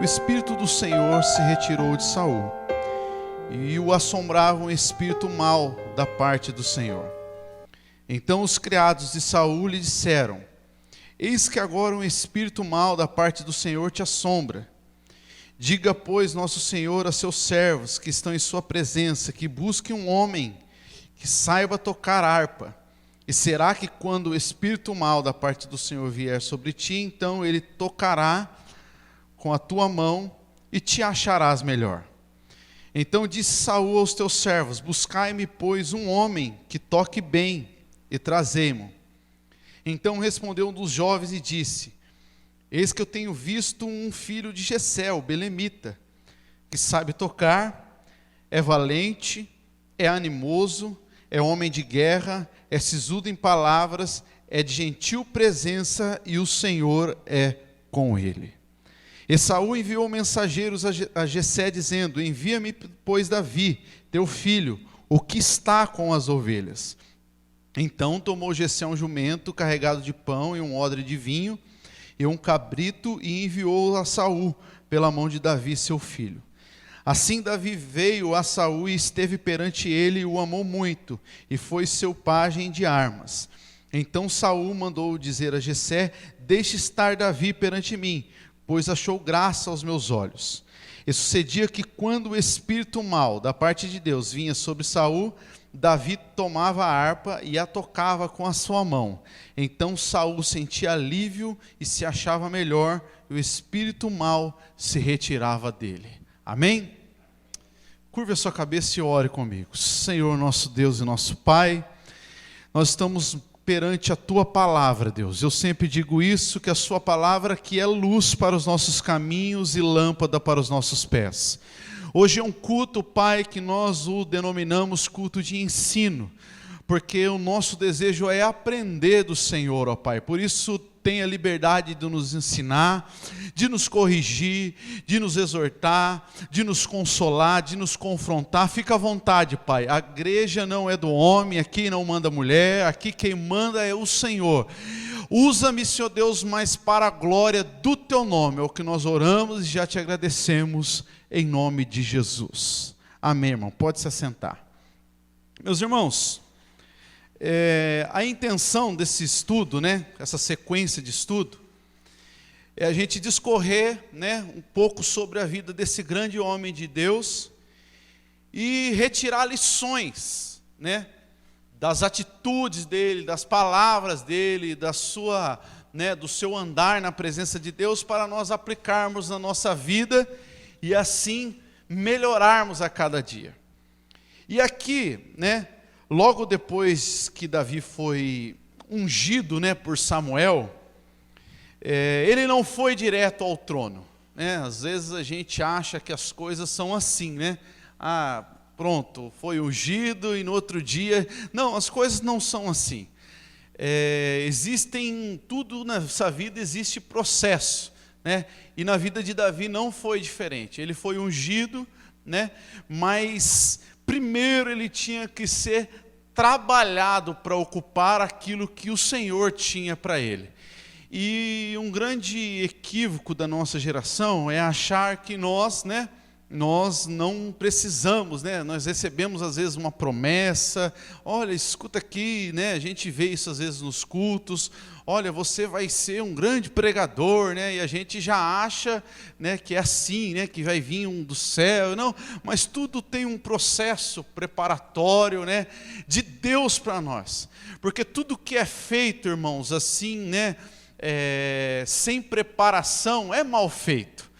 Espírito do Senhor se retirou de Saul, e o assombrava um espírito mau da parte do Senhor. Então os criados de Saul lhe disseram: eis que agora um espírito mau da parte do Senhor te assombra. Diga, pois, nosso Senhor a seus servos que estão em sua presença, que busquem um homem que saiba tocar harpa. E será que quando o espírito mau da parte do Senhor vier sobre ti, então ele tocará com a tua mão e te acharás melhor. Então disse Saul aos teus servos: buscai-me, pois, um homem que toque bem, e trazei-mo. Então respondeu um dos jovens e disse: eis que eu tenho visto um filho de Jessé, o belemita, que sabe tocar, é valente, é animoso, é homem de guerra, é sisudo em palavras, é de gentil presença, e o Senhor é com ele. E Saul enviou mensageiros a Jessé, dizendo: envia-me, pois, Davi, teu filho, o que está com as ovelhas. Então tomou Jessé um jumento carregado de pão e um odre de vinho, e um cabrito, e enviou a Saul pela mão de Davi, seu filho. Assim Davi veio a Saul e esteve perante ele, e o amou muito, e foi seu pajem de armas. Então Saul mandou dizer a Jessé: deixe estar Davi perante mim, pois achou graça aos meus olhos. E sucedia que quando o espírito mau da parte de Deus vinha sobre Saul, Davi tomava a harpa e a tocava com a sua mão. Então Saul sentia alívio e se achava melhor, e o espírito mau se retirava dele. Amém? Curve a sua cabeça e ore comigo. Senhor, nosso Deus e nosso Pai, nós estamos perante a Tua palavra, Deus. Eu sempre digo isso, que a Sua palavra que é luz para os nossos caminhos e lâmpada para os nossos pés. Hoje é um culto, Pai, que nós o denominamos culto de ensino, porque o nosso desejo é aprender do Senhor, ó Pai. Por isso, tenha liberdade de nos ensinar, de nos corrigir, de nos exortar, de nos consolar, de nos confrontar. Fica à vontade, Pai. A igreja não é do homem, aqui não manda mulher, aqui quem manda é o Senhor. Usa-me, Senhor Deus, mas para a glória do Teu nome, é o que nós oramos e já Te agradecemos, em nome de Jesus. Amém, irmão. Pode se assentar. Meus irmãos, a intenção desse estudo, essa sequência de estudo, é a gente discorrer, um pouco sobre a vida desse grande homem de Deus e retirar lições, das atitudes dele, das palavras dele, do seu andar na presença de Deus, para nós aplicarmos na nossa vida e assim melhorarmos a cada dia. E aqui, logo depois que Davi foi ungido, por Samuel, ele não foi direto ao trono, Às vezes a gente acha que as coisas são assim, pronto, foi ungido e no outro dia... Não, as coisas não são assim. Tudo nessa vida existe processo, E na vida de Davi não foi diferente. Ele foi ungido, mas primeiro ele tinha que ser trabalhado para ocupar aquilo que o Senhor tinha para ele. E um grande equívoco da nossa geração é achar que nós não precisamos, nós recebemos às vezes uma promessa: olha, escuta aqui, a gente vê isso às vezes nos cultos: olha, você vai ser um grande pregador, e a gente já acha, que é assim, que vai vir um do céu. Não, mas tudo tem um processo preparatório, de Deus para nós, porque tudo que é feito, irmãos, assim, sem preparação é mal feito,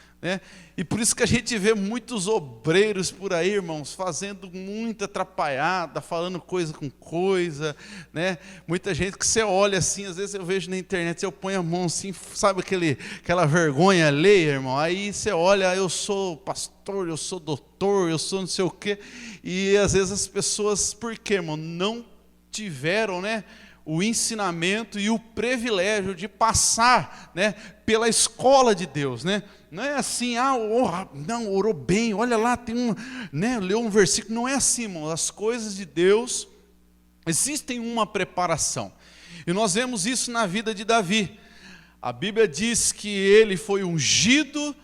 E por isso que a gente vê muitos obreiros por aí, irmãos, fazendo muita atrapalhada, falando coisa com coisa, Muita gente que você olha assim, às vezes eu vejo na internet, eu ponho a mão assim, sabe aquela vergonha alheia, irmão? Aí você olha: eu sou pastor, eu sou doutor, eu sou não sei o quê. E às vezes as pessoas, por quê, irmão? Não tiveram, o ensinamento e o privilégio de passar, pela escola de Deus, Não é assim: não, orou bem, olha lá, tem leu um versículo. Não é assim, irmão. As coisas de Deus existem uma preparação. E nós vemos isso na vida de Davi. A Bíblia diz que ele foi ungido,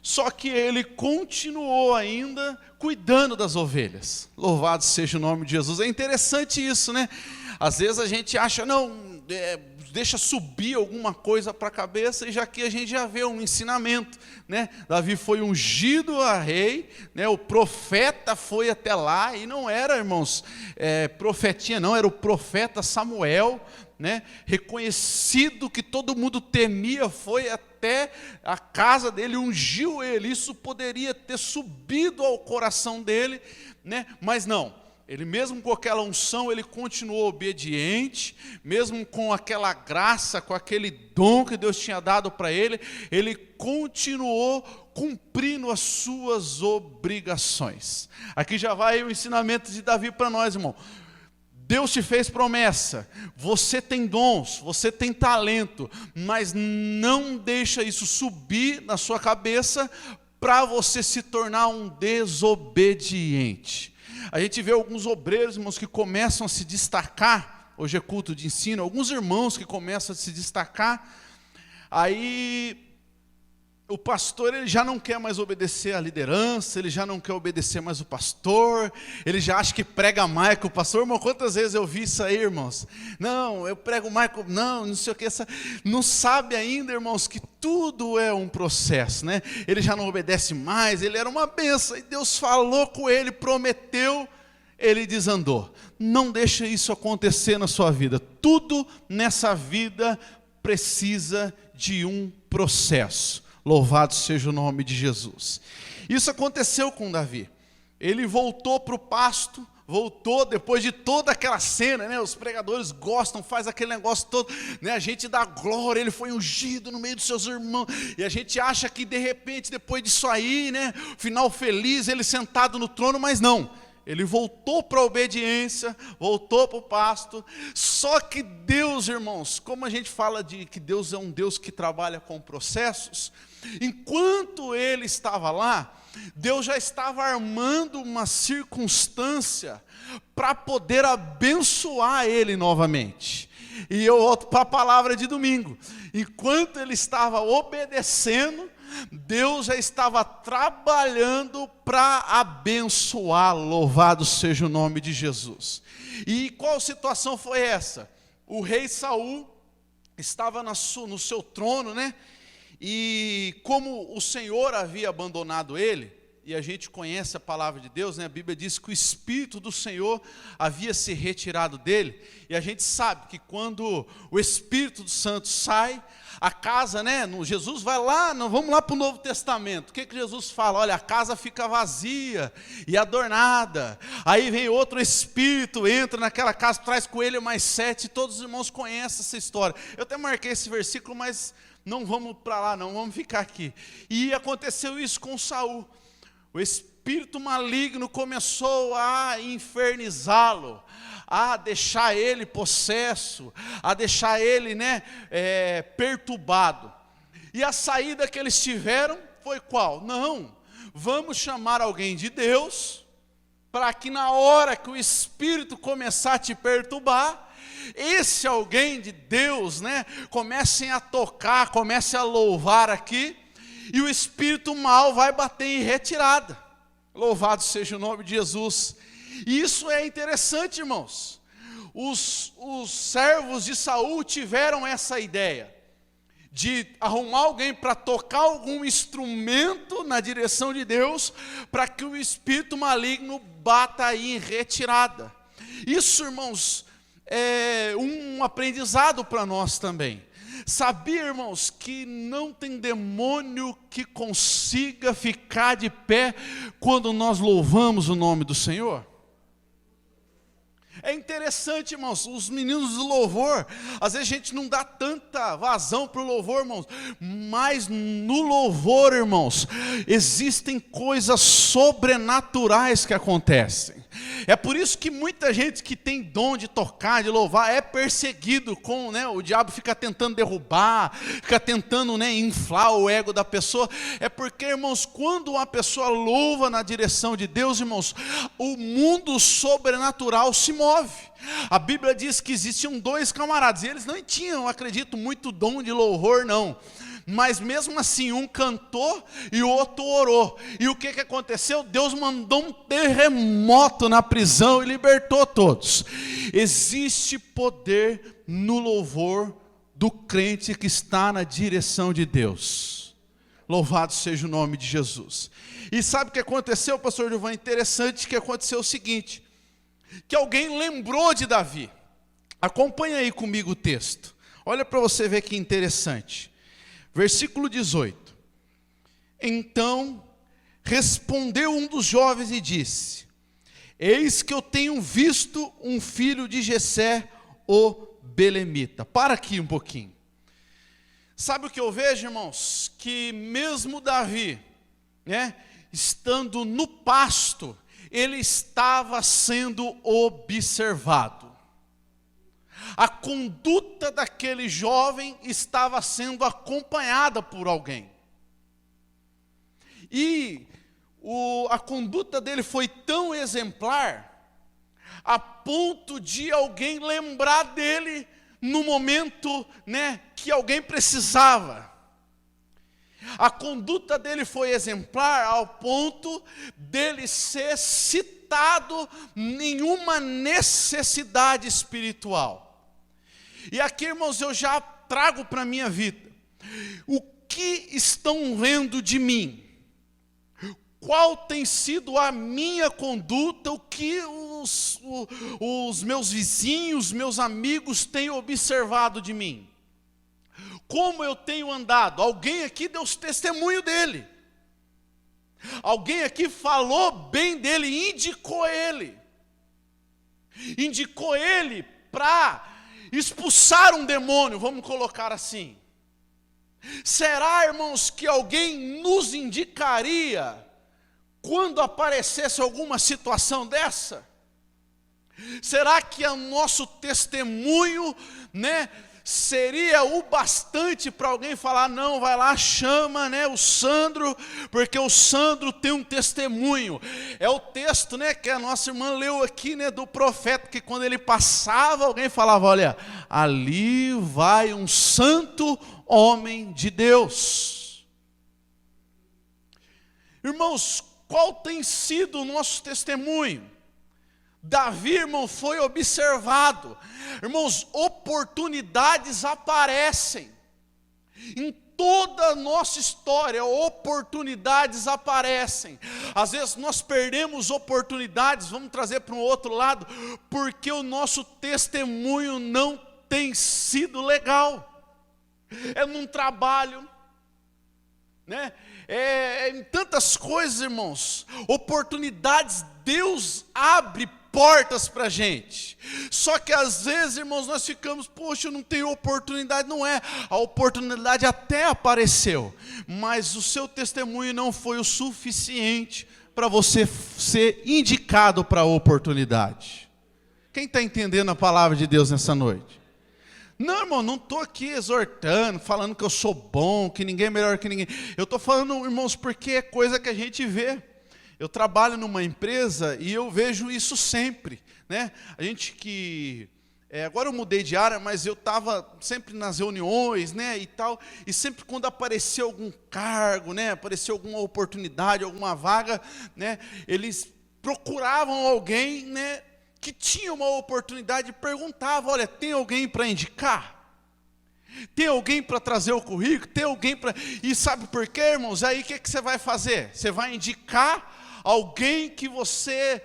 Só que ele continuou ainda cuidando das ovelhas. Louvado seja o nome de Jesus. É interessante isso, né? Às vezes a gente acha, não, deixa subir alguma coisa para a cabeça, e já que a gente já vê um ensinamento, né? Davi foi ungido a rei, né? O profeta foi até lá, e não era, irmãos, profetinha não, era o profeta Samuel, né? Reconhecido, que todo mundo temia, foi até a casa dele, ungiu ele. Isso poderia ter subido ao coração dele, né? Mas não. Ele mesmo com aquela unção, ele continuou obediente, mesmo com aquela graça, com aquele dom que Deus tinha dado para ele, ele continuou cumprindo as suas obrigações. Aqui já vai o ensinamento de Davi para nós, irmão. Deus te fez promessa, você tem dons, você tem talento, mas não deixa isso subir na sua cabeça para você se tornar um desobediente. A gente vê alguns obreiros, irmãos, que começam a se destacar, hoje é culto de ensino, alguns irmãos que começam a se destacar, aí o pastor ele já não quer mais obedecer à liderança, ele já não quer obedecer mais o pastor, ele já acha que prega mais que o pastor. Irmão, quantas vezes eu vi isso aí, irmãos? Não, eu prego mais, não sei o que, não sabe ainda, irmãos, que tudo é um processo, né? Ele já não obedece mais, ele era uma bênção, e Deus falou com ele, prometeu, ele desandou. Não deixa isso acontecer na sua vida. Tudo nessa vida precisa de um processo. Louvado seja o nome de Jesus. Isso aconteceu com Davi. Ele voltou para o pasto, voltou depois de toda aquela cena, né? Os pregadores gostam, faz aquele negócio todo, né? A gente dá glória, ele foi ungido no meio dos seus irmãos, e a gente acha que de repente, depois disso aí, né? Final feliz, ele sentado no trono, mas não. Ele voltou para a obediência, voltou para o pasto. Só que Deus, irmãos, como a gente fala de que Deus é um Deus que trabalha com processos, enquanto ele estava lá, Deus já estava armando uma circunstância para poder abençoar ele novamente. E eu volto para a palavra de domingo. Enquanto ele estava obedecendo, Deus já estava trabalhando para abençoá-lo. Louvado seja o nome de Jesus. E qual situação foi essa? O rei Saul estava no seu trono, né? E como o Senhor havia abandonado ele, e a gente conhece a palavra de Deus, né? A Bíblia diz que o Espírito do Senhor havia se retirado dele, e a gente sabe que quando o Espírito Santo sai, a casa, né? Jesus vai lá, vamos lá para o Novo Testamento. O que Jesus fala? Olha, a casa fica vazia e adornada. Aí vem outro Espírito, entra naquela casa, traz com ele mais 7, e todos os irmãos conhecem essa história. Eu até marquei esse versículo, mas não vamos para lá não, vamos ficar aqui. E aconteceu isso com Saul. O espírito maligno começou a infernizá-lo, a deixar ele possesso, a deixar ele, né, perturbado. E a saída que eles tiveram foi qual? Não, vamos chamar alguém de Deus, para que na hora que o espírito começar a te perturbar, esse alguém de Deus, né, comecem a tocar, comece a louvar aqui, e o espírito mal vai bater em retirada. Louvado seja o nome de Jesus. E isso é interessante, irmãos. Os servos de Saul tiveram essa ideia de arrumar alguém para tocar algum instrumento na direção de Deus, para que o espírito maligno bata aí em retirada. Isso, irmãos, é um aprendizado para nós também. Sabia, irmãos, que não tem demônio que consiga ficar de pé quando nós louvamos o nome do Senhor? É interessante, irmãos, os meninos do louvor, às vezes a gente não dá tanta vazão para o louvor, irmãos, mas no louvor, irmãos, existem coisas sobrenaturais que acontecem. É por isso que muita gente que tem dom de tocar, de louvar, é perseguido com, né, o diabo fica tentando derrubar, fica tentando, né, inflar o ego da pessoa. É porque, irmãos, quando uma pessoa louva na direção de Deus, irmãos, o mundo sobrenatural se move. A Bíblia diz que existiam 2 camaradas, e eles não tinham, acredito, muito dom de louvor, não. Mas mesmo assim, um cantou e o outro orou. E o que aconteceu? Deus mandou um terremoto na prisão e libertou todos. Existe poder no louvor do crente que está na direção de Deus. Louvado seja o nome de Jesus. E sabe o que aconteceu, pastor Gilvan? Interessante que aconteceu o seguinte, que alguém lembrou de Davi. Acompanha aí comigo o texto. Olha para você ver que interessante. Versículo 18. Então respondeu um dos jovens e disse: eis que eu tenho visto um filho de Jessé, o belemita. Para aqui um pouquinho. Sabe o que eu vejo, irmãos? Que mesmo Davi, estando no pasto, ele estava sendo observado. A conduta daquele jovem estava sendo acompanhada por alguém. E a conduta dele foi tão exemplar, a ponto de alguém lembrar dele no momento, que alguém precisava. A conduta dele foi exemplar ao ponto dele ser citado em uma necessidade espiritual. E aqui, irmãos, eu já trago para a minha vida. O que estão vendo de mim? Qual tem sido a minha conduta? O que os meus vizinhos, meus amigos têm observado de mim? Como eu tenho andado? Alguém aqui deu testemunho dele. Alguém aqui falou bem dele, indicou ele. Indicou ele para expulsar um demônio, vamos colocar assim. Será, irmãos, que alguém nos indicaria quando aparecesse alguma situação dessa? Será que o nosso testemunho, seria o bastante para alguém falar: não, vai lá, chama, o Sandro, porque o Sandro tem um testemunho. É o texto, que a nossa irmã leu aqui, do profeta, que quando ele passava, alguém falava: olha, ali vai um santo homem de Deus. Irmãos, qual tem sido o nosso testemunho? Davi, irmão, foi observado. Irmãos, oportunidades aparecem. Em toda a nossa história, oportunidades aparecem. Às vezes nós perdemos oportunidades, vamos trazer para um outro lado, porque o nosso testemunho não tem sido legal. É num trabalho, em tantas coisas, irmãos. Oportunidades, Deus abre portas para a gente. Só que às vezes, irmãos, nós ficamos: poxa, eu não tenho oportunidade. Não é, a oportunidade até apareceu, mas o seu testemunho não foi o suficiente para você ser indicado para a oportunidade. Quem está entendendo a palavra de Deus nessa noite? Não, irmão, não estou aqui exortando, falando que eu sou bom, que ninguém é melhor que ninguém. Eu estou falando, irmãos, porque é coisa que a gente vê. Eu trabalho numa empresa e eu vejo isso sempre, A gente que... agora eu mudei de área, mas eu estava sempre nas reuniões, e tal. E sempre quando aparecia algum cargo, aparecia alguma oportunidade, alguma vaga, eles procuravam alguém, que tinha uma oportunidade e perguntava: olha, tem alguém para indicar? Tem alguém para trazer o currículo? Tem alguém para... E sabe por quê, irmãos? Aí o que você vai fazer? Você vai indicar alguém que você,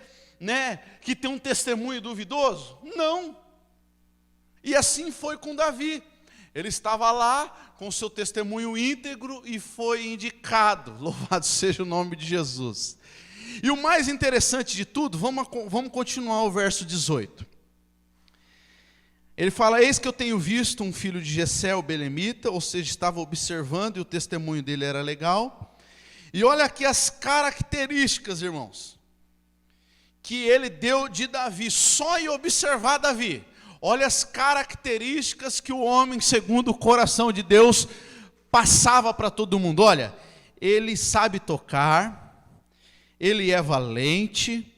que tem um testemunho duvidoso? Não. E assim foi com Davi. Ele estava lá com o seu testemunho íntegro e foi indicado. Louvado seja o nome de Jesus. E o mais interessante de tudo, vamos continuar o verso 18. Ele fala: eis que eu tenho visto um filho de Jessé, o belemita, ou seja, estava observando e o testemunho dele era legal. E olha aqui as características, irmãos, que ele deu de Davi, só em observar Davi. Olha as características que o homem, segundo o coração de Deus, passava para todo mundo. Olha, ele sabe tocar, ele é valente,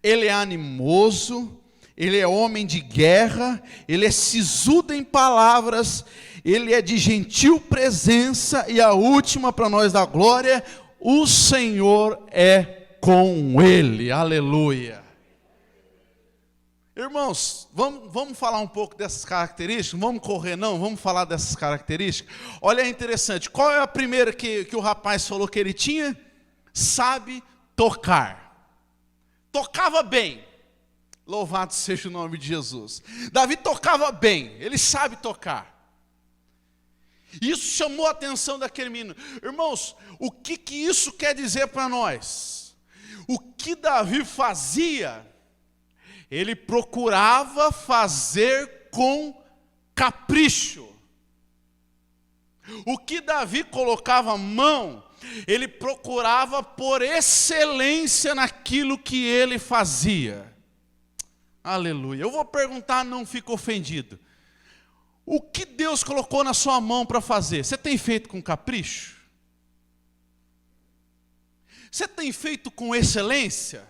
ele é animoso, ele é homem de guerra, ele é sisudo em palavras, ele é de gentil presença, e a última para nós da glória, o Senhor é com ele. Aleluia. Irmãos, vamos falar um pouco dessas características? Vamos correr não? Vamos falar dessas características? Olha, é interessante, qual é a primeira que o rapaz falou que ele tinha? Sabe tocar. Tocava bem. Louvado seja o nome de Jesus. Davi tocava bem, ele sabe tocar. Isso chamou a atenção daquele menino. Irmãos, o que isso quer dizer para nós? O que Davi fazia, ele procurava fazer com capricho. O que Davi colocava a mão, ele procurava por excelência naquilo que ele fazia. Aleluia. Eu vou perguntar, não fica ofendido. O que Deus colocou na sua mão para fazer? Você tem feito com capricho? Você tem feito com excelência?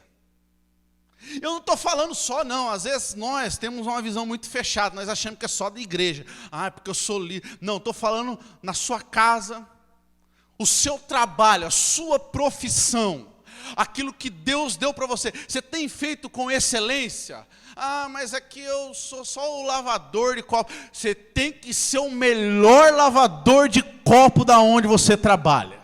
Eu não estou falando só não, às vezes nós temos uma visão muito fechada, nós achamos que é só da igreja. Ah, é porque eu sou líder. Não, estou falando na sua casa, o seu trabalho, a sua profissão, aquilo que Deus deu para você. Você tem feito com excelência? Ah, mas aqui eu sou só o lavador de copo. Você tem que ser o melhor lavador de copo da onde você trabalha.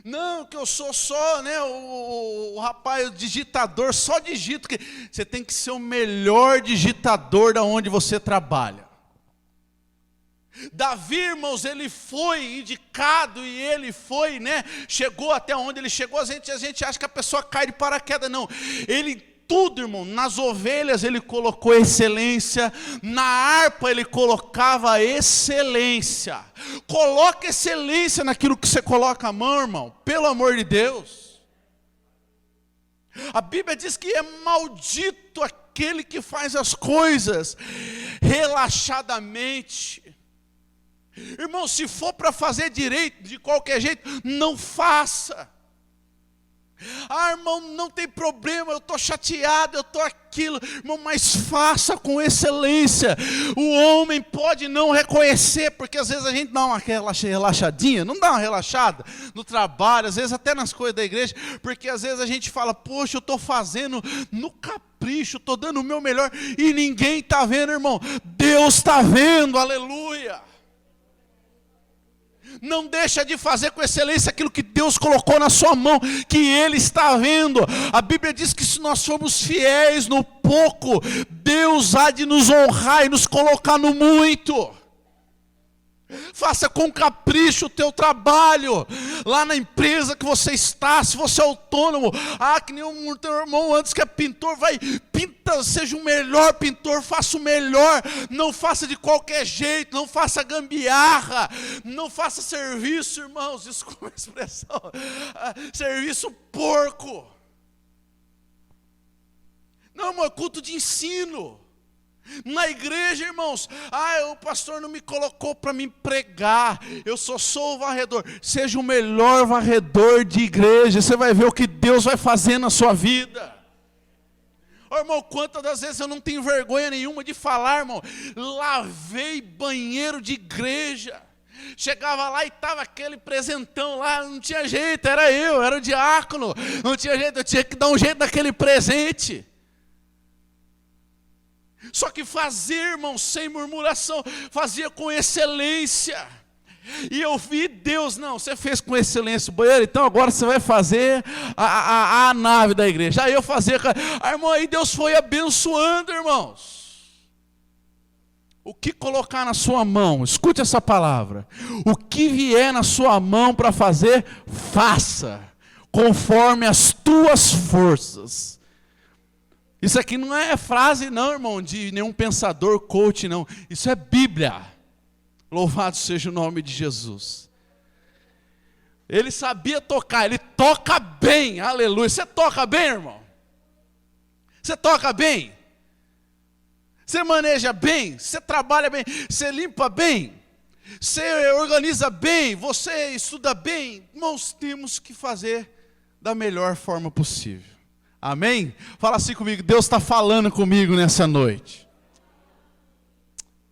Não, que eu sou só, né, o rapaz, o digitador, só digito. Você tem que ser o melhor digitador da onde você trabalha. Davi, irmãos, ele foi indicado e ele foi, né, chegou até onde ele chegou. A gente acha que a pessoa cai de paraquedas, não. Ele tudo, irmão, nas ovelhas ele colocou excelência, na harpa ele colocava excelência. Coloca excelência naquilo que você coloca a mão, irmão, pelo amor de Deus. A Bíblia diz que é maldito aquele que faz as coisas relaxadamente. Irmão, se for para fazer direito, de qualquer jeito, não faça. Ah, irmão, não tem problema, eu estou chateado, eu estou aquilo. Irmão, mas faça com excelência. O homem pode não reconhecer, porque às vezes a gente dá uma relaxadinha, não dá uma relaxada no trabalho, às vezes até nas coisas da igreja, porque às vezes a gente fala, poxa, eu estou fazendo no capricho, estou dando o meu melhor, e ninguém está vendo, irmão. Deus está vendo, aleluia. Não deixa de fazer com excelência aquilo que Deus colocou na sua mão, que Ele está vendo. A Bíblia diz que se nós formos fiéis no pouco, Deus há de nos honrar e nos colocar no muito. Faça com capricho o teu trabalho, lá na empresa que você está, se você é autônomo. Ah, que nem o teu irmão antes que é pintor, vai, pinta, seja o melhor pintor, faça o melhor. Não faça de qualquer jeito, não faça gambiarra, não faça serviço, irmãos, desculpa a expressão, serviço porco. Não, irmão, é culto de ensino. Na igreja, irmãos, o pastor não me colocou para me pregar, eu só sou o varredor. Seja o melhor varredor de igreja, você vai ver o que Deus vai fazer na sua vida. Irmão, quantas das vezes eu não tenho vergonha nenhuma de falar, irmão, lavei banheiro de igreja. Chegava lá e estava aquele presentão lá, não tinha jeito, era o diácono, não tinha jeito, eu tinha que dar um jeito naquele presente. Só que fazia, irmão, sem murmuração, fazia com excelência. E eu vi Deus, não, você fez com excelência o banheiro, então agora você vai fazer a nave da igreja. Aí eu fazia, irmão, aí Deus foi abençoando, irmãos. O que colocar na sua mão, escute essa palavra. O que vier na sua mão para fazer, faça, conforme as tuas forças. Isso aqui não é frase não, irmão, de nenhum pensador, coach, não. Isso é Bíblia. Louvado seja o nome de Jesus. Ele sabia tocar, ele toca bem, aleluia. Você toca bem, irmão? Você toca bem? Você maneja bem? Você trabalha bem? Você limpa bem? Você organiza bem? Você estuda bem? Irmãos, temos que fazer da melhor forma possível. Amém? Fala assim comigo, Deus está falando comigo nessa noite.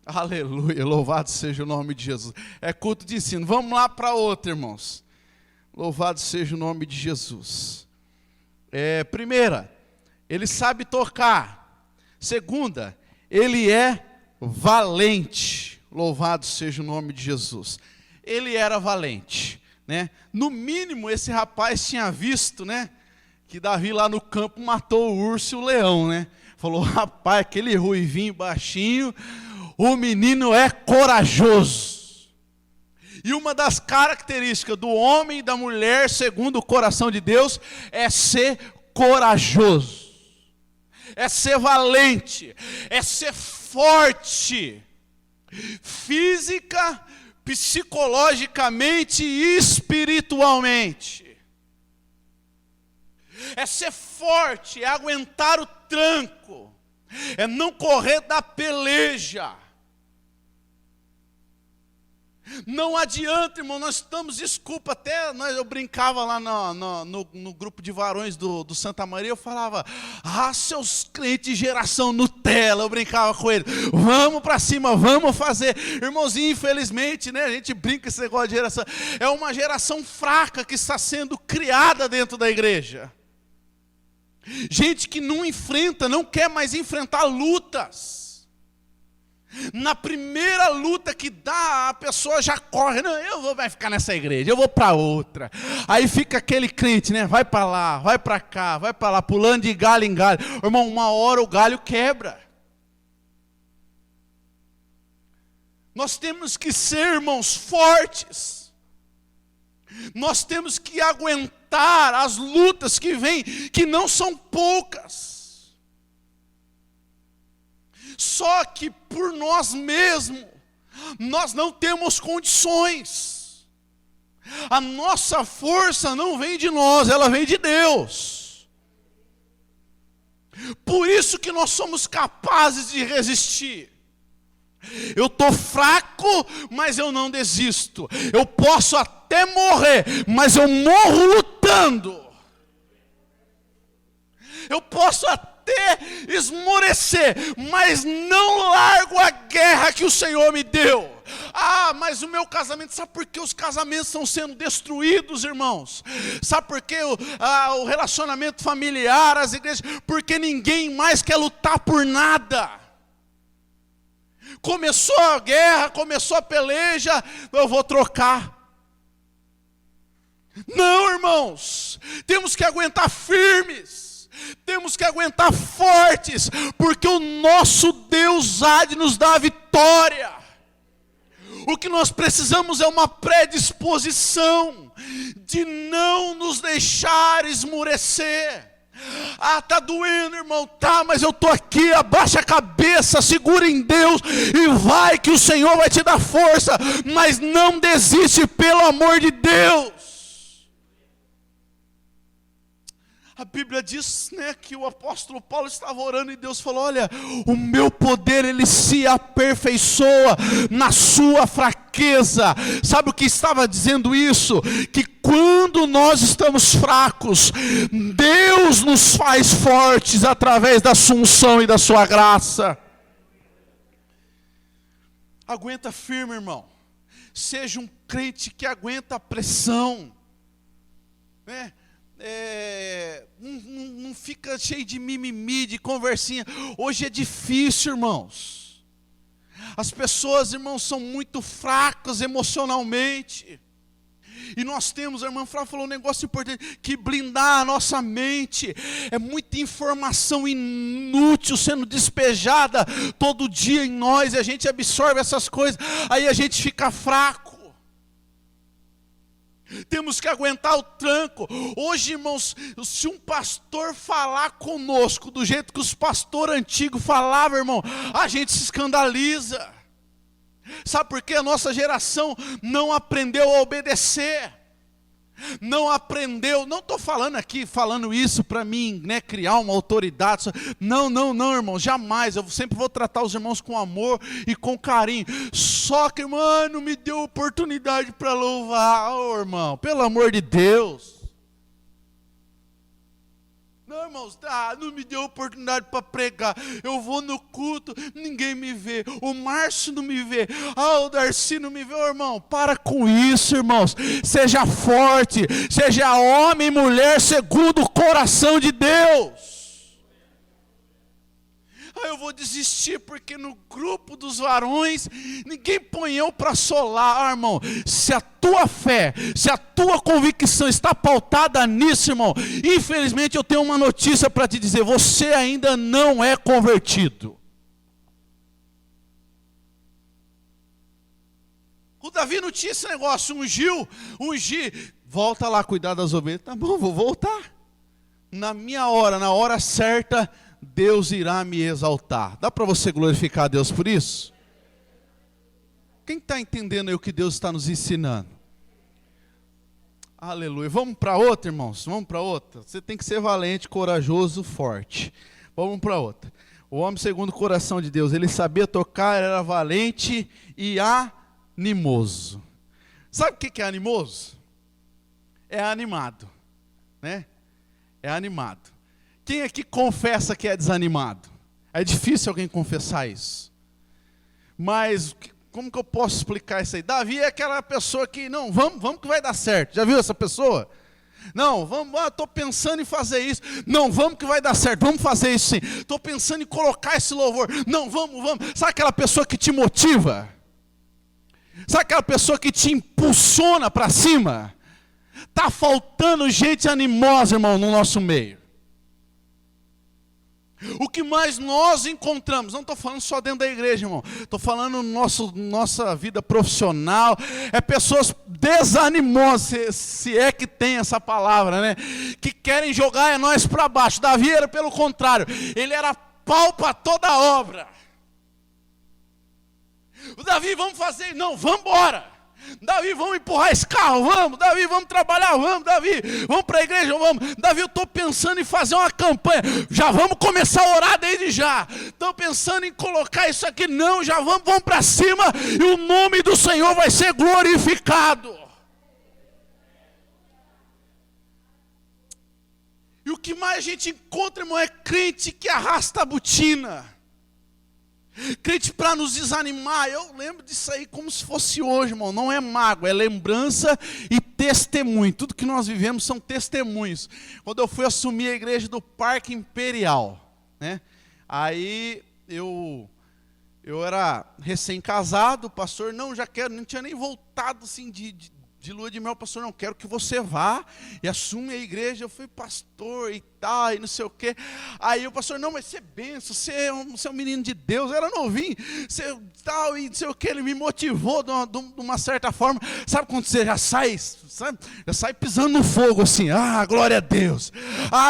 Aleluia, louvado seja o nome de Jesus. É culto de ensino. Vamos lá para outra, irmãos. Louvado seja o nome de Jesus. Primeira, ele sabe tocar. Segunda, ele é valente. Louvado seja o nome de Jesus. Ele era valente, né? No mínimo, esse rapaz tinha visto, né, que Davi lá no campo matou o urso e o leão, né? Falou, rapaz, aquele ruivinho baixinho, o menino é corajoso. E uma das características do homem e da mulher, segundo o coração de Deus, é ser corajoso, é ser valente, é ser forte, física, psicologicamente e espiritualmente. É ser forte, é aguentar o tranco, é não correr da peleja. Não adianta, irmão, nós estamos, desculpa, até eu brincava lá no grupo de varões do Santa Maria, eu falava, seus crentes de geração Nutella, eu brincava com ele, vamos para cima, vamos fazer. Irmãozinho, infelizmente, né, a gente brinca esse negócio de geração, é uma geração fraca que está sendo criada dentro da igreja. Gente que não quer mais enfrentar lutas. Na primeira luta que dá, a pessoa já corre, não, vai ficar nessa igreja, eu vou para outra. Aí fica aquele crente, né, vai para lá, vai para cá, vai para lá, pulando de galho em galho. Irmão, uma hora o galho quebra. Nós temos que ser, irmãos, fortes. Nós temos que aguentar as lutas que vêm, que não são poucas. Só que por nós mesmos, nós não temos condições. A nossa força não vem de nós, ela vem de Deus. Por isso que nós somos capazes de resistir. Eu estou fraco, mas eu não desisto. Eu posso até morrer, mas eu morro lutando. Eu posso até esmorecer, mas não largo a guerra que o Senhor me deu. Mas o meu casamento, sabe por que os casamentos estão sendo destruídos, irmãos? Sabe por que o relacionamento familiar, as igrejas? Porque ninguém mais quer lutar por nada. Começou a guerra, começou a peleja, eu vou trocar. Não, irmãos, temos que aguentar firmes. Temos que aguentar fortes, porque o nosso Deus há de nos dar a vitória. O que nós precisamos é uma predisposição de não nos deixar esmorecer. Tá doendo, irmão, mas eu estou aqui, abaixa a cabeça, segura em Deus e vai que o Senhor vai te dar força, mas não desiste, pelo amor de Deus. A Bíblia diz, né, que o apóstolo Paulo estava orando e Deus falou, olha, o meu poder, ele se aperfeiçoa na sua fraqueza. Sabe o que estava dizendo isso? Que quando nós estamos fracos, Deus nos faz fortes através da sua unção e da sua graça. Aguenta firme, irmão. Seja um crente que aguenta a pressão, né? Não fica cheio de mimimi, de conversinha. Hoje é difícil, irmãos. As pessoas, irmãos, são muito fracas emocionalmente. E nós temos, a irmã Flávia falou um negócio importante, que blindar a nossa mente. É muita informação inútil sendo despejada todo dia em nós, e a gente absorve essas coisas, aí a gente fica fraco. Temos que aguentar o tranco. Hoje, irmãos, se um pastor falar conosco do jeito que os pastores antigos falavam, irmão, a gente se escandaliza. Sabe por quê? A nossa geração não aprendeu a obedecer. Não aprendeu, não estou falando isso para mim, né, criar uma autoridade. Não, irmão, jamais. Eu sempre vou tratar os irmãos com amor e com carinho. Só que, mano, me deu oportunidade para louvar, irmão, pelo amor de Deus. Não, irmãos, não me deu oportunidade para pregar. Eu vou no culto, ninguém me vê. O Márcio não me vê. O Darcy não me vê. Irmão, para com isso, irmãos. Seja forte, seja homem e mulher segundo o coração de Deus. Eu vou desistir porque no grupo dos varões ninguém põe eu para solar. Irmão, se a tua fé, se a tua convicção está pautada nisso, irmão, infelizmente eu tenho uma notícia para te dizer: você ainda não é convertido. O Davi não tinha esse negócio, ungir, volta lá cuidar das ovelhas. Tá bom, vou voltar. Na minha hora, na hora certa, Deus irá me exaltar. Dá para você glorificar a Deus por isso? Quem está entendendo aí o que Deus está nos ensinando? Aleluia. Vamos para outra, irmãos? Vamos para outra? Você tem que ser valente, corajoso, forte. Vamos para outra. O homem segundo o coração de Deus, ele sabia tocar, era valente e animoso. Sabe o que é animoso? É animado, né? É animado. Quem aqui confessa que é desanimado? É difícil alguém confessar isso. Mas como que eu posso explicar isso aí? Davi é aquela pessoa que, não, vamos que vai dar certo. Já viu essa pessoa? Não, vamos, estou pensando em fazer isso. Não, vamos que vai dar certo, vamos fazer isso sim. Estou pensando em colocar esse louvor. Não, vamos. Sabe aquela pessoa que te motiva? Sabe aquela pessoa que te impulsiona para cima? Está faltando gente animosa, irmão, no nosso meio. O que mais nós encontramos, não estou falando só dentro da igreja, irmão, estou falando nossa vida profissional, é pessoas desanimosas, se é que tem essa palavra, né? Que querem jogar nós para baixo. Davi era pelo contrário, ele era pau para toda a obra. O Davi, vamos fazer, não, vamos embora. Davi, vamos empurrar esse carro, vamos. Davi, vamos trabalhar, vamos. Davi, vamos para a igreja, vamos. Davi, eu estou pensando em fazer uma campanha. Já vamos começar a orar desde já. Estou pensando em colocar isso aqui. Não, já vamos para cima. E o nome do Senhor vai ser glorificado. E o que mais a gente encontra, irmão, é crente que arrasta a botina. Crente para nos desanimar. Eu lembro disso aí como se fosse hoje, irmão. Não é mágoa, é lembrança e testemunho. Tudo que nós vivemos são testemunhos. Quando eu fui assumir a igreja do Parque Imperial, né? Aí eu era recém-casado, o pastor, não tinha nem voltado assim de lua de mel. Pastor, não, quero que você vá e assume a igreja. Eu fui pastor e tal, e não sei o quê. Aí o pastor, não, mas você é benção, você é um menino de Deus, eu era novinho, você tal, e não sei o quê. Ele me motivou de uma certa forma. Sabe quando você já sai pisando no fogo assim, glória a Deus,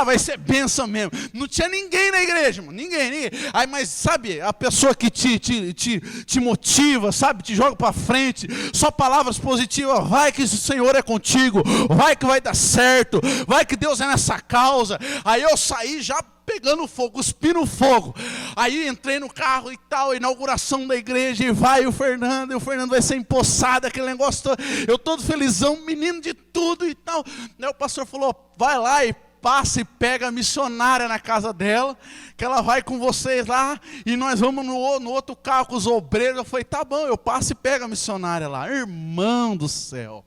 vai ser benção mesmo. Não tinha ninguém na igreja, irmão, ninguém. Aí, mas sabe, a pessoa que te motiva, sabe, te joga para frente, só palavras positivas, vai que o Senhor é contigo, vai que vai dar certo, vai que Deus é nessa causa. Aí eu saí já pegando fogo, cuspindo fogo. Aí entrei no carro e tal, inauguração da igreja, e vai o Fernando vai ser empossado, aquele negócio todo. Eu todo felizão, menino de tudo e tal. Aí o pastor falou, vai lá e passa e pega a missionária na casa dela, que ela vai com vocês lá, e nós vamos no outro carro com os obreiros. Eu falei, tá bom, eu passo e pego a missionária lá. Irmão do céu.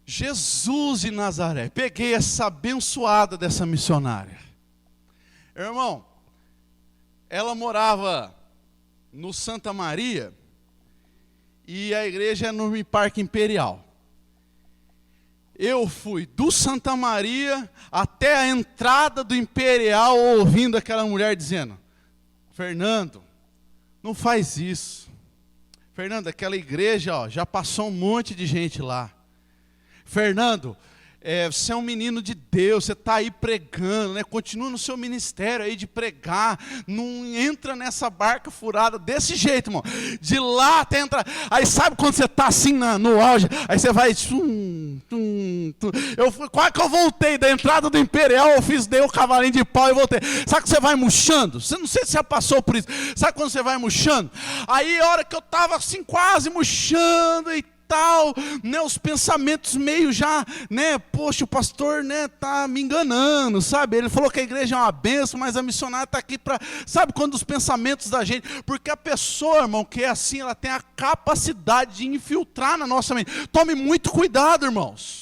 Jesus de Nazaré, peguei essa abençoada dessa missionária. Irmão, ela morava no Santa Maria, e a igreja é no Parque Imperial. Eu fui do Santa Maria até a entrada do Imperial, ouvindo aquela mulher dizendo, Fernando, não faz isso. Fernando, aquela igreja, já passou um monte de gente lá. Fernando, você é um menino de Deus, você está aí pregando, né? Continua no seu ministério aí de pregar, não entra nessa barca furada desse jeito, irmão, de lá até entrar. Aí sabe quando você está assim no auge, aí você vai, quase que eu voltei da entrada do Imperial, dei o cavalinho de pau e voltei. Sabe que você vai murchando? Você não sei se já passou por isso. Sabe quando você vai murchando? Aí a hora que eu estava assim quase murchando e tal, né, os pensamentos meio já, né, poxa, o pastor, né, tá me enganando, sabe? Ele falou que a igreja é uma bênção, mas a missionária está aqui para, sabe, quando os pensamentos da gente, porque a pessoa, irmão, que é assim, ela tem a capacidade de infiltrar na nossa mente. Tome muito cuidado, irmãos,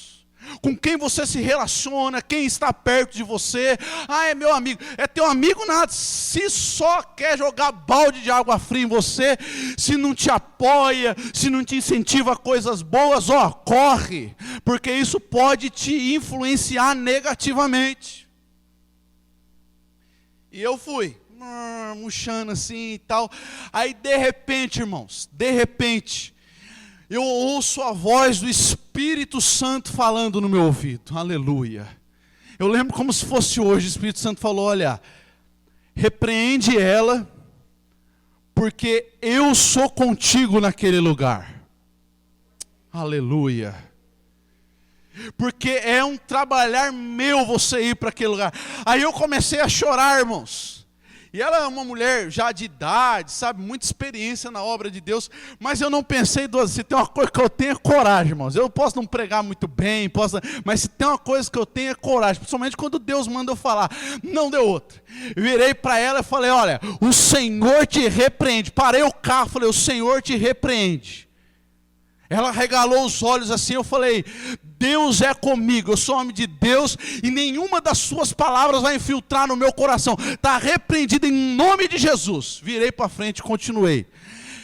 com quem você se relaciona, quem está perto de você. Ah, é meu amigo. É teu amigo nada, se só quer jogar balde de água fria em você, se não te apoia, se não te incentiva a coisas boas, ó, corre, porque isso pode te influenciar negativamente. E eu fui murchando assim e tal. Aí de repente, irmãos, eu ouço a voz do Espírito Santo falando no meu ouvido. Aleluia. Eu lembro como se fosse hoje. O Espírito Santo falou: olha, repreende ela, porque eu sou contigo naquele lugar. Aleluia. Porque é um trabalhar meu você ir para aquele lugar. Aí eu comecei a chorar, irmãos. E ela é uma mulher já de idade, sabe, muita experiência na obra de Deus, mas eu não pensei duas vezes. Se tem uma coisa que eu tenho é coragem, irmãos. Eu posso não pregar muito bem, mas se tem uma coisa que eu tenho é coragem, principalmente quando Deus manda eu falar. Não deu outra. Eu virei para ela e falei: olha, o Senhor te repreende. Parei o carro, falei: o Senhor te repreende. Ela regalou os olhos assim, eu falei: Deus é comigo, eu sou homem de Deus, e nenhuma das suas palavras vai infiltrar no meu coração. Está repreendido em nome de Jesus. Virei para frente e continuei.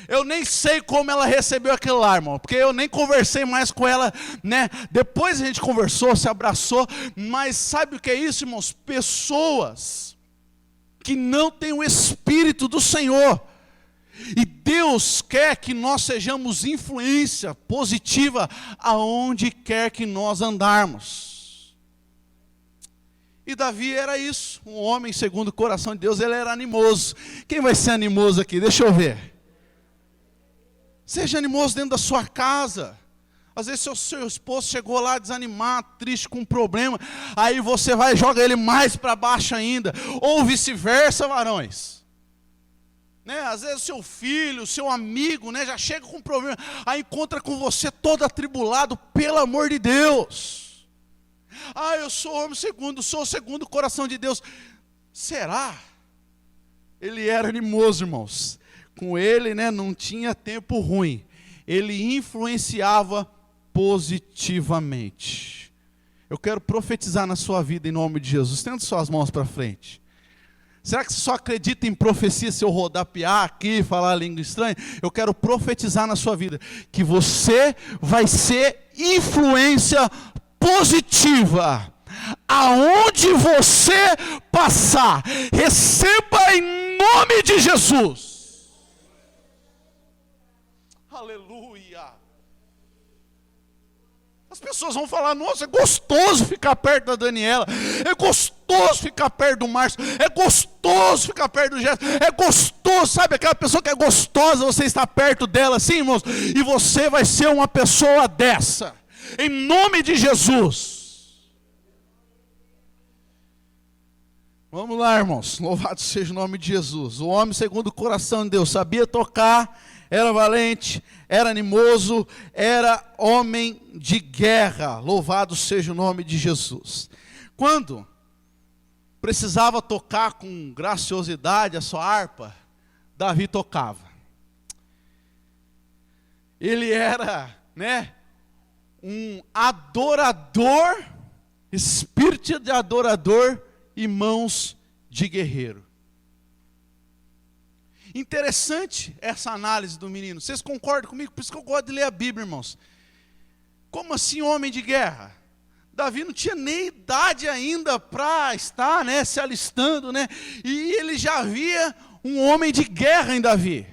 Eu nem sei como ela recebeu aquilo lá, irmão, porque eu nem conversei mais com ela, né? Depois a gente conversou, se abraçou, mas sabe o que é isso, irmãos? Pessoas que não têm o Espírito do Senhor. E Deus quer que nós sejamos influência positiva aonde quer que nós andarmos. E Davi era isso, um homem segundo o coração de Deus. Ele era animoso. Quem vai ser animoso aqui? Deixa eu ver. Seja animoso dentro da sua casa. Às vezes seu esposo chegou lá desanimado, triste com um problema, aí você vai e joga ele mais para baixo ainda. Ou vice-versa, varões. Né? Às vezes o seu filho, o seu amigo, né, já chega com um problema, aí encontra com você todo atribulado. Pelo amor de Deus. Ah, eu sou homem segundo, sou o segundo o coração de Deus. Será? Ele era animoso, irmãos. Com ele, né, não tinha tempo ruim. Ele influenciava positivamente. Eu quero profetizar na sua vida em nome de Jesus. Tendo suas mãos para frente. Será que você só acredita em profecia se eu rodapiar aqui, falar a língua estranha? Eu quero profetizar na sua vida que você vai ser influência positiva. Aonde você passar, receba em nome de Jesus. Aleluia. As pessoas vão falar: nossa, é gostoso ficar perto da Daniela, é gostoso ficar perto do Márcio, é gostoso ficar perto do Gerson, é gostoso, sabe aquela pessoa que é gostosa, você está perto dela assim, irmãos, e você vai ser uma pessoa dessa, em nome de Jesus. Vamos lá, irmãos, louvado seja o nome de Jesus. O homem segundo o coração de Deus, sabia tocar, era valente, era animoso, era homem de guerra. Louvado seja o nome de Jesus. Quando precisava tocar com graciosidade a sua harpa, Davi tocava. Ele era, né, um adorador, espírito de adorador e mãos de guerreiro. Interessante essa análise do menino. Vocês concordam comigo? Por isso que eu gosto de ler a Bíblia, irmãos. Como assim homem de guerra? Davi não tinha nem idade ainda para estar, né, se alistando, né? E ele já via um homem de guerra em Davi.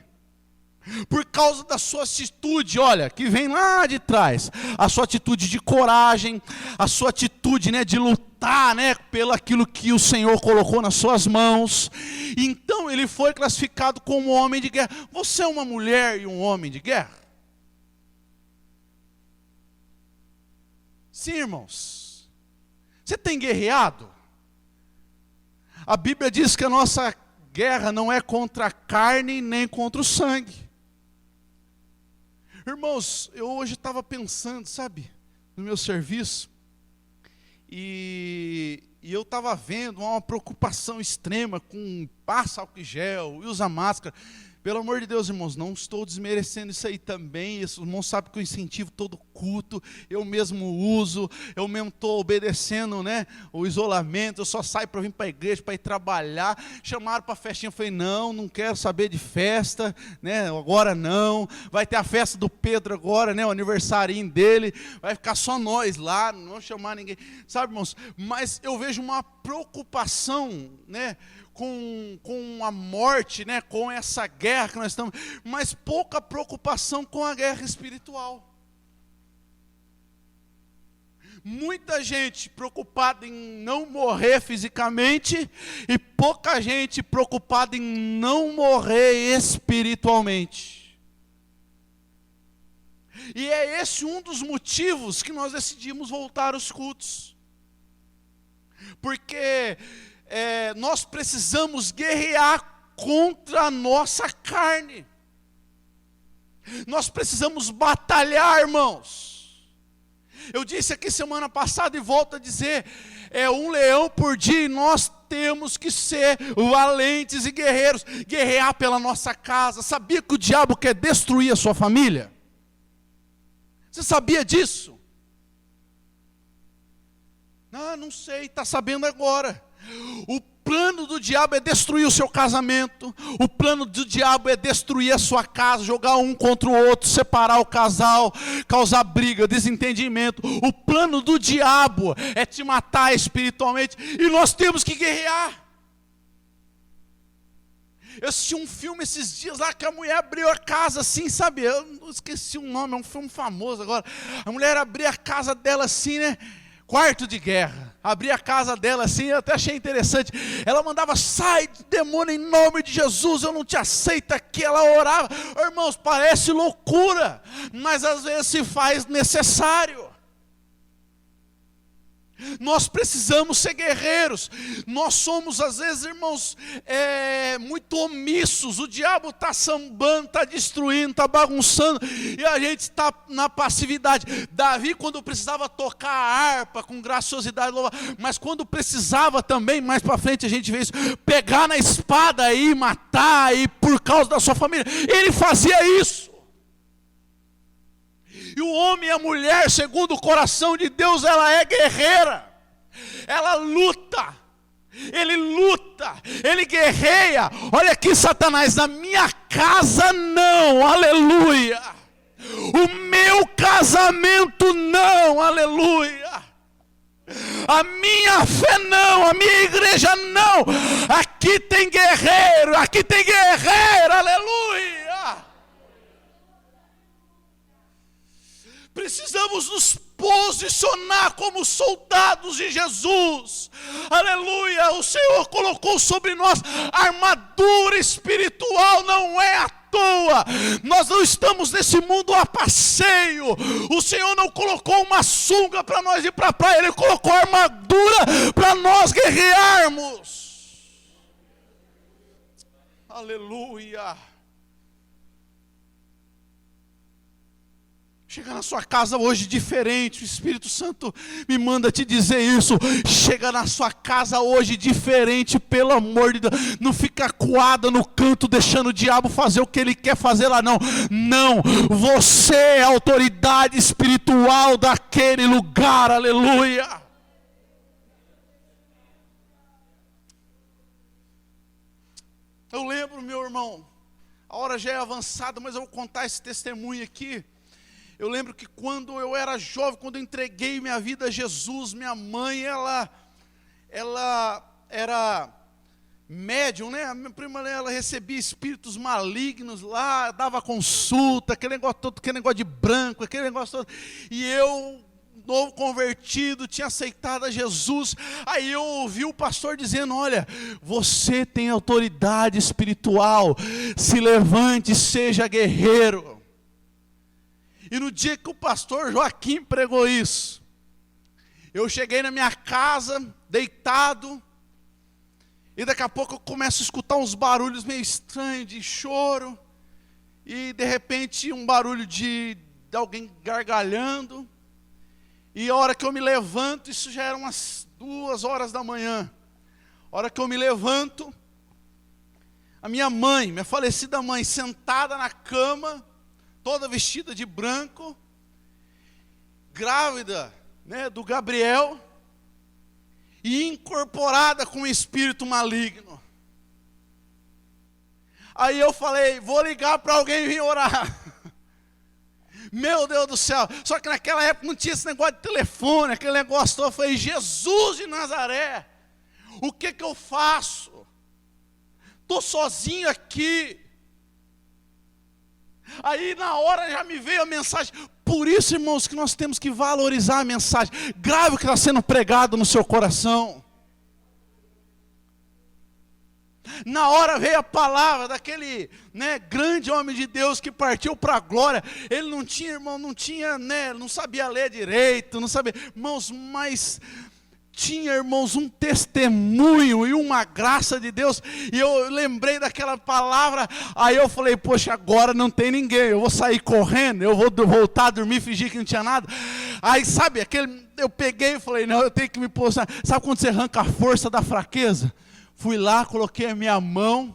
Por causa da sua atitude, olha, que vem lá de trás. A sua atitude de coragem, a sua atitude, né, de lutar, né, pelo aquilo que o Senhor colocou nas suas mãos. Então ele foi classificado como homem de guerra. Você é uma mulher e um homem de guerra? Sim, irmãos. Você tem guerreado? A Bíblia diz que a nossa guerra não é contra a carne nem contra o sangue. Irmãos, eu hoje estava pensando, sabe, no meu serviço, e eu estava vendo uma preocupação extrema com passa álcool em gel e usa máscara. Pelo amor de Deus, irmãos, não estou desmerecendo isso aí também. Os irmãos sabem que eu incentivo todo culto, eu mesmo uso, eu mesmo estou obedecendo, né, o isolamento, eu só saio para vir para a igreja, para ir trabalhar. Chamaram para a festinha, eu falei, não quero saber de festa, né, agora não. Vai ter a festa do Pedro agora, né, o aniversarinho dele, vai ficar só nós lá, não vou chamar ninguém. Sabe, irmãos, mas eu vejo uma preocupação, né, com a morte, né, com essa guerra que nós estamos, mas pouca preocupação com a guerra espiritual. Muita gente preocupada em não morrer fisicamente e pouca gente preocupada em não morrer espiritualmente. E é esse um dos motivos que nós decidimos voltar aos cultos. Porque nós precisamos guerrear contra a nossa carne. Nós precisamos batalhar, irmãos. Eu disse aqui semana passada e volto a dizer, um leão por dia, e nós temos que ser valentes e guerreiros, guerrear pela nossa casa. Sabia que o diabo quer destruir a sua família? Você sabia disso? Não sei, está sabendo agora. O plano do diabo é destruir o seu casamento. O plano do diabo é destruir a sua casa, jogar um contra o outro, separar o casal, causar briga, desentendimento. O plano do diabo é te matar espiritualmente, e nós temos que guerrear. Eu assisti um filme esses dias lá que a mulher abriu a casa assim, sabe? Eu não esqueci o nome, é um filme famoso agora. A mulher abriu a casa dela assim, né? Quarto de guerra. Abri a casa dela assim, eu até achei interessante. Ela mandava, sai demônio em nome de Jesus, eu não te aceito aqui. Ela orava. Irmãos, parece loucura, mas às vezes se faz necessário. Nós precisamos ser guerreiros. Nós somos às vezes, irmãos, muito omissos. O diabo está sambando, está destruindo, está bagunçando, e a gente está na passividade. Davi, quando precisava tocar a harpa com graciosidade, mas quando precisava também, mais para frente a gente vê isso, pegar na espada e matar, e por causa da sua família, ele fazia isso. E o homem e a mulher, segundo o coração de Deus, ela é guerreira. Ela luta. Ele guerreia. Olha aqui, Satanás, na minha casa não, aleluia. O meu casamento não, aleluia. A minha fé não, a minha igreja não. Aqui tem guerreiro, aleluia. Precisamos nos posicionar como soldados de Jesus, aleluia. O Senhor colocou sobre nós armadura espiritual, não é à toa. Nós não estamos nesse mundo a passeio. O Senhor não colocou uma sunga para nós ir para a praia, Ele colocou armadura para nós guerrearmos, aleluia. Chega na sua casa hoje diferente, o Espírito Santo me manda te dizer isso. Chega na sua casa hoje diferente, pelo amor de Deus. Não fica acuada no canto, deixando o diabo fazer o que ele quer fazer lá, não. Não, você é a autoridade espiritual daquele lugar, aleluia. Eu lembro, meu irmão, a hora já é avançada, mas eu vou contar esse testemunho aqui. Eu lembro que quando eu era jovem, quando eu entreguei minha vida a Jesus, minha mãe, ela era médium, né? A minha prima, ela recebia espíritos malignos lá, dava consulta, aquele negócio todo, aquele negócio de branco, aquele negócio todo. E eu, novo convertido, tinha aceitado a Jesus. Aí eu ouvi o pastor dizendo, olha, você tem autoridade espiritual, se levante, seja guerreiro. E no dia que o pastor Joaquim pregou isso, eu cheguei na minha casa, deitado, e daqui a pouco eu começo a escutar uns barulhos meio estranhos de choro. e de repente um barulho de alguém gargalhando, e a hora que eu me levanto, isso já era umas 2 horas da manhã, a hora que eu me levanto, a minha mãe, minha falecida mãe, sentada na cama, toda vestida de branco, grávida, né, do Gabriel, e incorporada com um espírito maligno. Aí eu falei, vou ligar para alguém vir orar. Meu Deus do céu, só que naquela época não tinha esse negócio de telefone, aquele negócio todo. Eu falei, Jesus de Nazaré, o que eu faço? Estou sozinho aqui. Aí na hora já me veio a mensagem. Por isso, irmãos, que nós temos que valorizar a mensagem. Grave o que está sendo pregado no seu coração. Na hora veio a palavra daquele, né, grande homem de Deus que partiu para a glória. Ele não tinha, irmão, não sabia ler direito, não sabia, irmãos, mas tinha, irmãos, um testemunho e uma graça de Deus. E eu lembrei daquela palavra. Aí eu falei, poxa, agora não tem ninguém, eu vou sair correndo, eu vou voltar a dormir, fingir que não tinha nada. Aí sabe, eu peguei e falei, não, eu tenho que me posicionar. Sabe quando você arranca a força da fraqueza? Fui lá, coloquei a minha mão,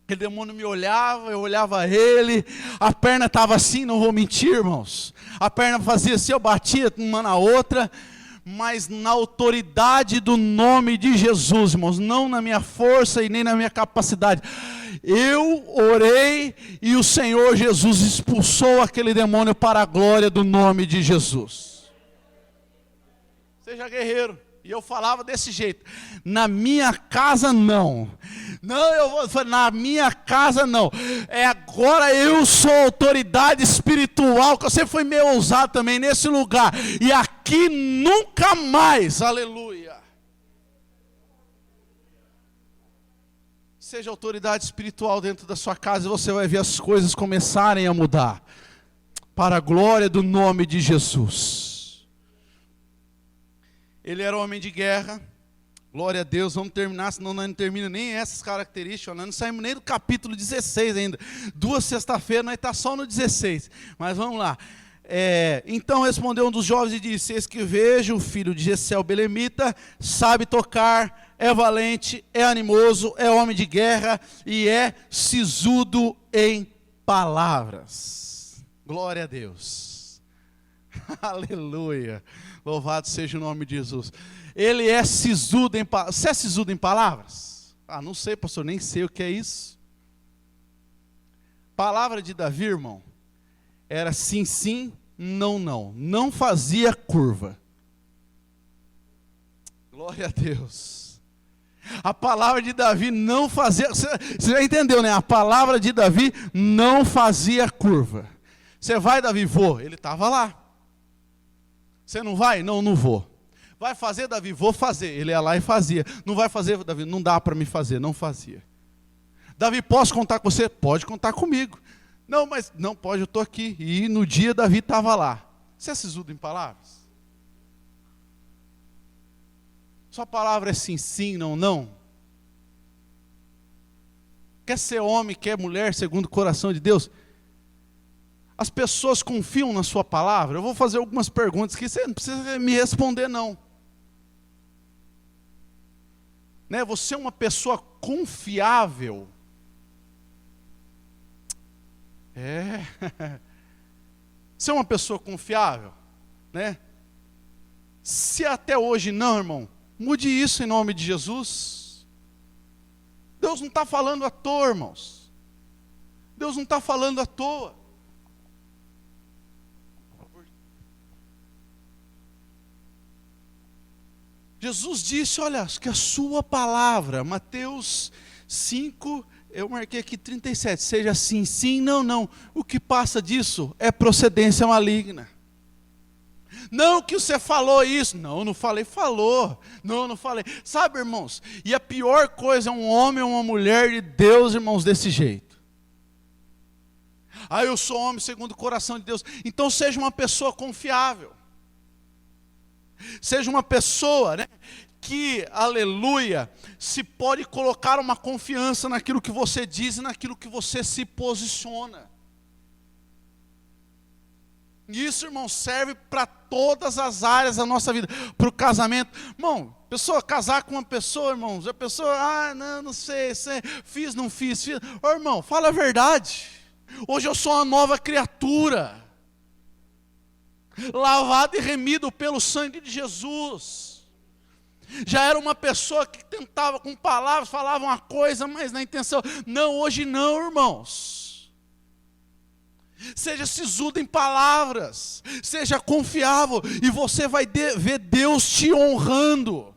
aquele demônio me olhava, eu olhava ele, a perna estava assim, não vou mentir, irmãos, a perna fazia assim, eu batia uma na outra, mas na autoridade do nome de Jesus, irmãos, não na minha força e nem na minha capacidade. Eu orei e o Senhor Jesus expulsou aquele demônio para a glória do nome de Jesus. Seja guerreiro. E eu falava desse jeito, na minha casa não, na minha casa não, agora eu sou autoridade espiritual, que você foi meio ousado também nesse lugar, e aqui nunca mais, aleluia. Seja autoridade espiritual dentro da sua casa, e você vai ver as coisas começarem a mudar, para a glória do nome de Jesus. Ele era homem de guerra, glória a Deus. Vamos terminar, senão nós não terminamos nem essas características, nós não saímos nem do capítulo 16 ainda, 2 sexta-feiras, nós estamos só no 16, mas vamos lá. Então respondeu um dos jovens e disse, eis que vejo o filho de Jessé o belemita, sabe tocar, é valente, é animoso, é homem de guerra e é sisudo em palavras. Glória a Deus. Aleluia. Louvado seja o nome de Jesus. Ele é sisudo em palavras. Você é sisudo em palavras? Não sei, pastor, nem sei o que é isso. Palavra de Davi, irmão, era sim, sim, não, não. Não fazia curva. Glória a Deus. A palavra de Davi não fazia, você já entendeu, né? A palavra de Davi não fazia curva. Você vai, Davi? Vou. Ele estava lá. Você não vai? Não, não vou. Vai fazer, Davi? Vou fazer. Ele ia lá e fazia. Não vai fazer, Davi? Não dá para me fazer. Não fazia. Davi, posso contar com você? Pode contar comigo. Não, mas não pode, eu estou aqui. E no dia Davi estava lá. Você é sisudo em palavras? Sua palavra é sim, sim, não, não? Quer ser homem, quer mulher, segundo o coração de Deus? As pessoas confiam na sua palavra? Eu vou fazer algumas perguntas que você não precisa me responder não. Né? Você é uma pessoa confiável? Você é uma pessoa confiável? Né? Se até hoje não, irmão, mude isso em nome de Jesus. Deus não está falando à toa, irmãos. Deus não está falando à toa. Jesus disse, olha, que a sua palavra, Mateus 5, eu marquei aqui 37, seja sim, sim, não, não. O que passa disso é procedência maligna. Não que você falou isso. Não, não falei, falou. Não, não falei. Sabe, irmãos, e a pior coisa é um homem ou uma mulher de Deus, irmãos, desse jeito. Eu sou homem segundo o coração de Deus. Então seja uma pessoa confiável. Seja uma pessoa, né, que, aleluia, se pode colocar uma confiança naquilo que você diz e naquilo que você se posiciona. Isso, irmão, serve para todas as áreas da nossa vida. Para o casamento. Irmão, pessoa casar com uma pessoa, irmão. A pessoa, não sei, fiz, não fiz. Ô, irmão, fala a verdade. Hoje eu sou uma nova criatura. Lavado e remido pelo sangue de Jesus. Já era uma pessoa que tentava com palavras, falava uma coisa, mas na intenção. Não, hoje não, irmãos. Seja sisudo em palavras, seja confiável, e você vai ver Deus te honrando.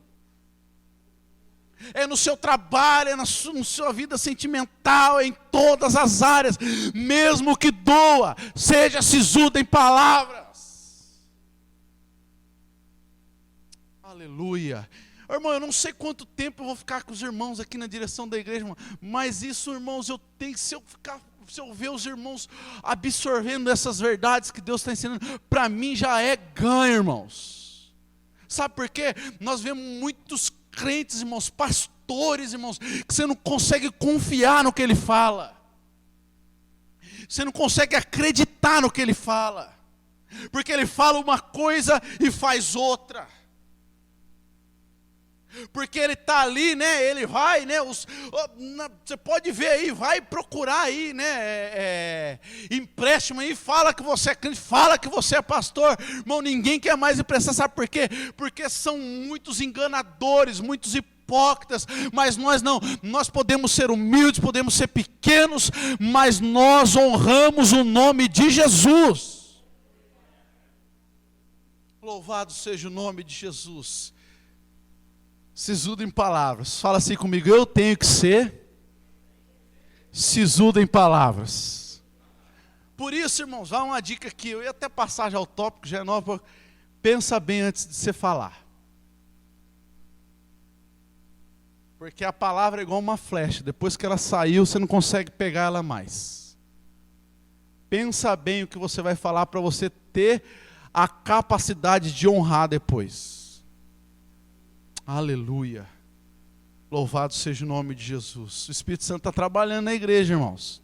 É no seu trabalho, é na sua vida sentimental, é em todas as áreas, mesmo que doa, seja sisudo em palavras. Aleluia. Irmão, eu não sei quanto tempo eu vou ficar com os irmãos aqui na direção da igreja, irmão, mas isso, irmãos, se eu ver os irmãos absorvendo essas verdades que Deus está ensinando, para mim já é ganho, irmãos. Sabe por quê? Nós vemos muitos crentes, irmãos, pastores, irmãos, que você não consegue confiar no que ele fala. Você não consegue acreditar no que ele fala. Porque ele fala uma coisa e faz outra. Porque ele está ali, né? Ele vai, né? Você pode ver aí, vai procurar aí, né? Empréstimo aí, fala que você é crente, fala que você é pastor. Irmão, ninguém quer mais emprestar, sabe por quê? Porque são muitos enganadores, muitos hipócritas, mas nós não. Nós podemos ser humildes, podemos ser pequenos, mas nós honramos o nome de Jesus. Louvado seja o nome de Jesus. Sisudo em palavras. Fala assim comigo, eu tenho que ser sisudo em palavras. Por isso, irmãos, vai uma dica aqui. Eu ia até passar já o tópico, já é novo. Pensa bem antes de você falar. Porque a palavra é igual uma flecha. Depois que ela saiu, você não consegue pegar ela mais. Pensa bem o que você vai falar para você ter a capacidade de honrar depois. Aleluia. Louvado seja o nome de Jesus. O Espírito Santo está trabalhando na igreja, irmãos.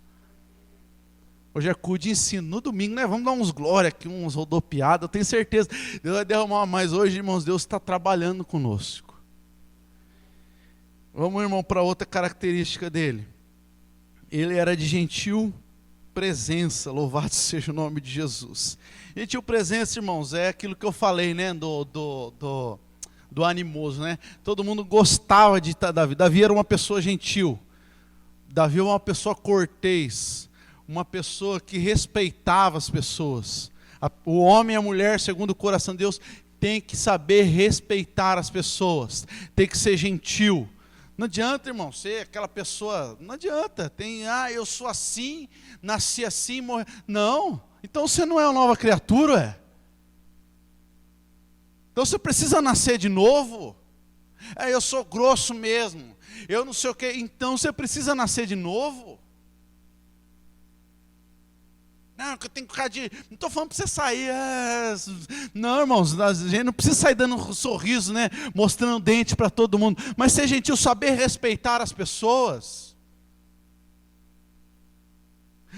Hoje é culto de ensino. No domingo, né? Vamos dar uns glória aqui, uns rodopiadas. Eu tenho certeza. Deus vai derramar mais hoje, irmãos. Deus está trabalhando conosco. Vamos, irmão, para outra característica dele. Ele era de gentil presença. Louvado seja o nome de Jesus. Gentil presença, irmãos, é aquilo que eu falei, né? Do animoso, né? Todo mundo gostava de Davi. Davi era uma pessoa gentil. Davi era uma pessoa cortês. Uma pessoa que respeitava as pessoas. O homem e a mulher, segundo o coração de Deus, tem que saber respeitar as pessoas. Tem que ser gentil. Não adianta, irmão, ser aquela pessoa. Não adianta. Eu sou assim, nasci assim, morri. Não. Então você não é uma nova criatura, é? Então você precisa nascer de novo. Eu sou grosso mesmo. Eu não sei o quê. Então você precisa nascer de novo. Não, que eu tenho que ficar de. Não estou falando para você sair. Não, irmãos, a gente não precisa sair dando um sorriso, né? Mostrando dente para todo mundo. Mas ser gentil, saber respeitar as pessoas.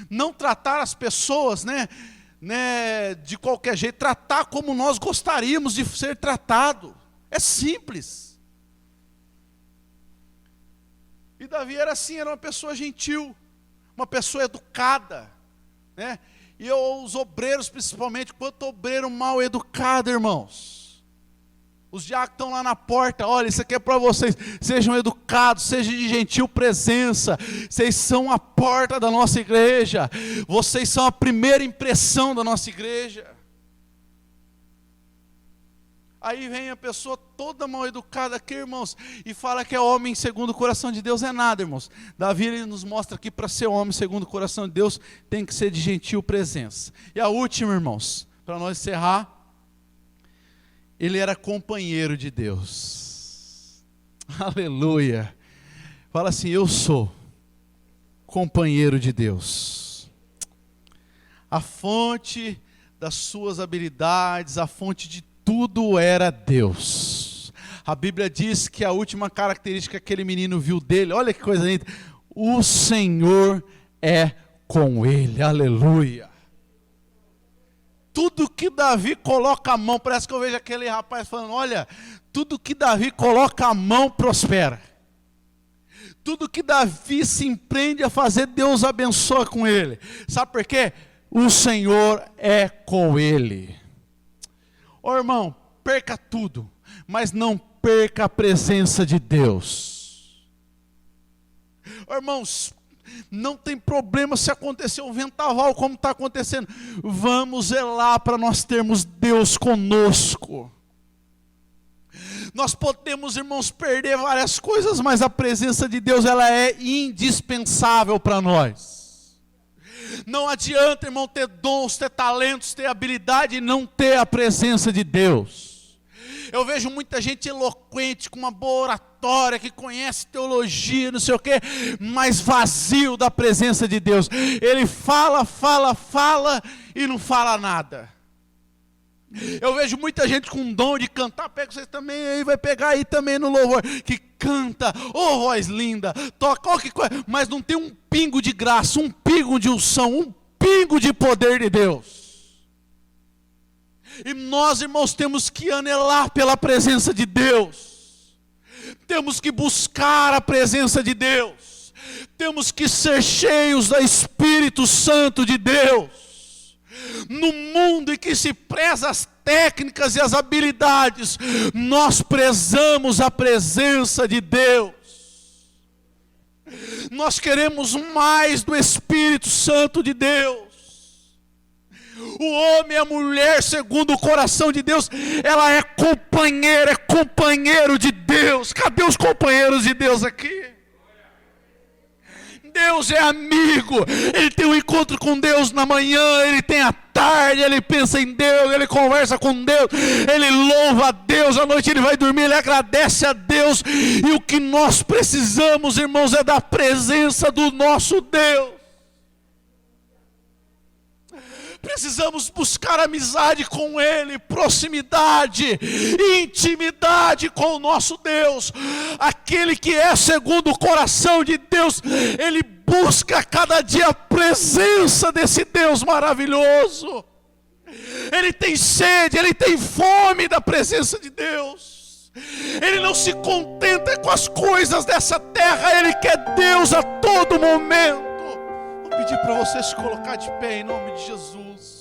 Não tratar as pessoas, né, de qualquer jeito, tratar como nós gostaríamos de ser tratado. É simples. E Davi era assim, era uma pessoa gentil, uma pessoa educada, né? E os obreiros, principalmente, quanto obreiro mal educado, irmãos. Os diáconos estão lá na porta, olha, isso aqui é para vocês, sejam educados, sejam de gentil presença, vocês são a porta da nossa igreja, vocês são a primeira impressão da nossa igreja. Aí vem a pessoa toda mal educada aqui, irmãos, e fala que é homem segundo o coração de Deus. É nada, irmãos. Davi ele nos mostra aqui, para ser homem segundo o coração de Deus, tem que ser de gentil presença. E a última, irmãos, para nós encerrar, ele era companheiro de Deus. Aleluia. Fala assim, eu sou companheiro de Deus. A fonte das suas habilidades, a fonte de tudo era Deus. A Bíblia diz que a última característica que aquele menino viu dele, olha que coisa linda, o Senhor é com ele. Aleluia. Tudo que Davi coloca a mão, parece que eu vejo aquele rapaz falando, olha, tudo que Davi coloca a mão prospera. Tudo que Davi se empreende a fazer, Deus abençoa com ele. Sabe por quê? O Senhor é com ele. Ô irmão, perca tudo, mas não perca a presença de Deus. Ô irmãos, não tem problema se acontecer um vendaval como está acontecendo. Vamos zelar para nós termos Deus conosco. Nós podemos, irmãos, perder várias coisas, mas a presença de Deus, ela é indispensável para nós. Não adianta, irmão, ter dons, ter talentos, ter habilidade e não ter a presença de Deus. Eu vejo muita gente eloquente, com uma boa oratória, que conhece teologia, não sei o quê, mas vazio da presença de Deus. Ele fala e não fala nada. Eu vejo muita gente com dom de cantar, pega vocês também aí, vai pegar aí também no louvor, que canta, oh voz linda, toca qualquer coisa, mas não tem um pingo de graça, um pingo de unção, um pingo de poder de Deus. E nós, irmãos, temos que anelar pela presença de Deus, temos que buscar a presença de Deus, temos que ser cheios do Espírito Santo de Deus. No mundo em que se preza as técnicas e as habilidades, nós prezamos a presença de Deus. Nós queremos mais do Espírito Santo de Deus. O homem e a mulher, segundo o coração de Deus, ela é companheiro de Deus. Cadê os companheiros de Deus aqui? Deus é amigo, ele tem um encontro com Deus na manhã, ele tem à tarde, ele pensa em Deus, ele conversa com Deus, ele louva a Deus, à noite ele vai dormir, ele agradece a Deus, e o que nós precisamos, irmãos, é da presença do nosso Deus. Precisamos buscar amizade com Ele, proximidade, intimidade com o nosso Deus. Aquele que é segundo o coração de Deus, ele busca cada dia a presença desse Deus maravilhoso. Ele tem sede, ele tem fome da presença de Deus. Ele não se contenta com as coisas dessa terra, ele quer Deus a todo momento. Vou pedir para você se colocar de pé em nome de Jesus.